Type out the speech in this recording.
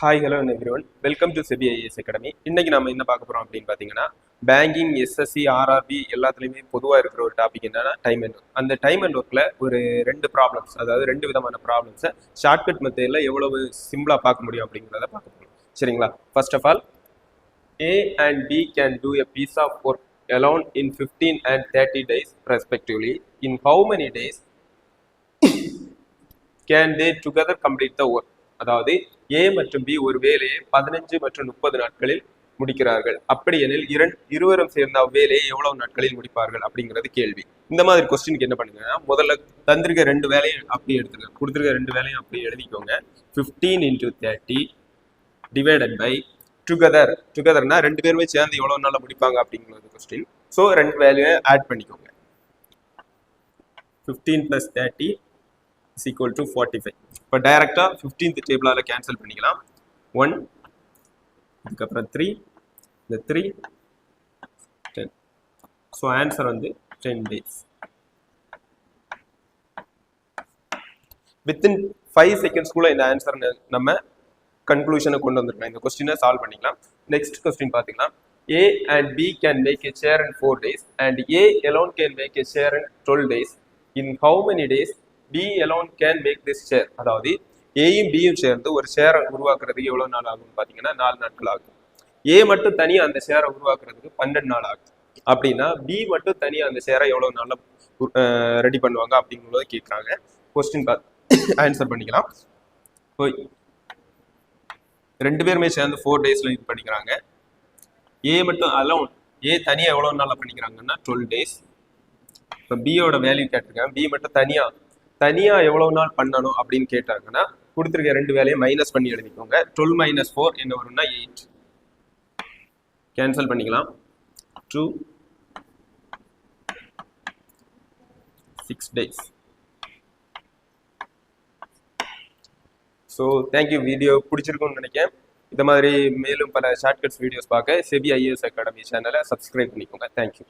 Hi hello everyone welcome to SEBI IAS academy. இன்னைக்கு நம்ம என்ன பார்க்க போறோம் அப்படின்னு பார்த்தீங்கன்னா, பேங்கிங், எஸ்எஸ்சி, ஆர்ஆர்பி எல்லாத்துலேயுமே பொதுவாக இருக்கிற ஒரு டாபிக் என்னன்னா டைம் அண்ட் ஒர்க். அந்த டைம் அண்ட் ஒர்க்கில் ஒரு ரெண்டு ப்ராப்ளம்ஸ், அதாவது ரெண்டு விதமான ப்ராப்ளம்ஸை ஷார்ட்கட் மெத்தடில் எவ்வளவு சிம்பிளாக பார்க்க முடியும் அப்படிங்கிறத பார்க்க போகிறோம். சரிங்களா? First of all, A and B can do a piece of work alone in 15 and 30 days respectively. In how many days can they together complete the work? அதாவது ஏ மற்றும் பி ஒரு வேலையை 15 மற்றும் 30 நாட்களில் முடிக்கிறார்கள். அப்படி எனில் இருவரும் சேர்ந்த அவ்வேலையை எவ்வளவு நாட்களில் முடிப்பார்கள் அப்படிங்கிறது கேள்வி. இந்த மாதிரி கொஸ்டினுக்கு என்ன பண்ணுங்கன்னா, முதல்ல தந்திருக்க ரெண்டு வேலையும் அப்படி எடுத்துங்க, கொடுத்துருக்க ரெண்டு வேலையும் அப்படி எழுதிக்கோங்க. 15 into 30 டிவைடட் பை டுகெதர்னா ரெண்டு பேருமே சேர்ந்து எவ்வளவு நாள்ல முடிப்பாங்க அப்படிங்கிறது கொஸ்டின். ஸோ ரெண்டு வேலையை ஆட் பண்ணிக்கோங்க. 15 plus 30 is equal to 45. இப்போ டைரக்டா 15th டேபிளால கேன்சல் பண்ணிக்கலாம். 1, அதுக்கப்புறம் 3, இந்த 3, 10. ஸோ ஆன்சர் வந்து 10 days. வித்தின் 5 செகண்ட்ஸ்குள்ள இந்த ஆன்சர் நம்ம கன்க்ளூஷனை கொண்டு வந்துருக்கலாம். இந்த கொஸ்டினை சால்வ் பண்ணிக்கலாம். நெக்ஸ்ட் கொஸ்டின் பார்த்தீங்கன்னா, A and B can make a chair in 4 days and A alone can make a chair in 12 days. In how many days B alone can make this chair? அதாவது ஏயும் பியும் சேர்ந்து ஒரு சேரை உருவாக்குறதுக்கு எவ்வளவு நாள் ஆகும் பார்த்தீங்கன்னா 4 நாட்கள் ஆகும். ஏ மட்டும் தனியாக அந்த சேரை உருவாக்குறதுக்கு 12 நாள் ஆகும். அப்படின்னா பி மட்டும் தனியாக அந்த சேரை எவ்வளவு நாள்ல ரெடி பண்ணுவாங்க அப்படிங்கிறத கேட்குறாங்க. கொஸ்டின் பார்த்து ஆன்சர் பண்ணிக்கலாம். ரெண்டு பேருமே சேர்ந்து 4 daysல இது பண்ணிக்கிறாங்க. ஏ மட்டும் அலோன், ஏ தனியாக எவ்வளோ நாளில் பண்ணிக்கிறாங்கன்னா 12 days. இப்போ பியோட வேல்யூ கேட்டிருக்கேன். பி மட்டும் தனியாக எவ்வளோ நாள் பண்ணணும் அப்படின்னு கேட்டாங்கன்னா, கொடுத்துருக்க ரெண்டு வேலையை மைனஸ் பண்ணி எழுதிக்கோங்க. 12 minus 4 என்ன வரும்னா 8. கேன்சல் பண்ணிக்கலாம். 2, 6 days. So thank you. வீடியோ பிடிச்சிருக்கும்னு நினைக்கிறேன். இந்த மாதிரி மேலும் பல ஷார்ட்கட்ஸ் வீடியோஸ் பார்க்க செபி ஐஏஎஸ் அகாடமி சேனலை சப்ஸ்கிரைப் பண்ணிக்கோங்க. தேங்க்யூ.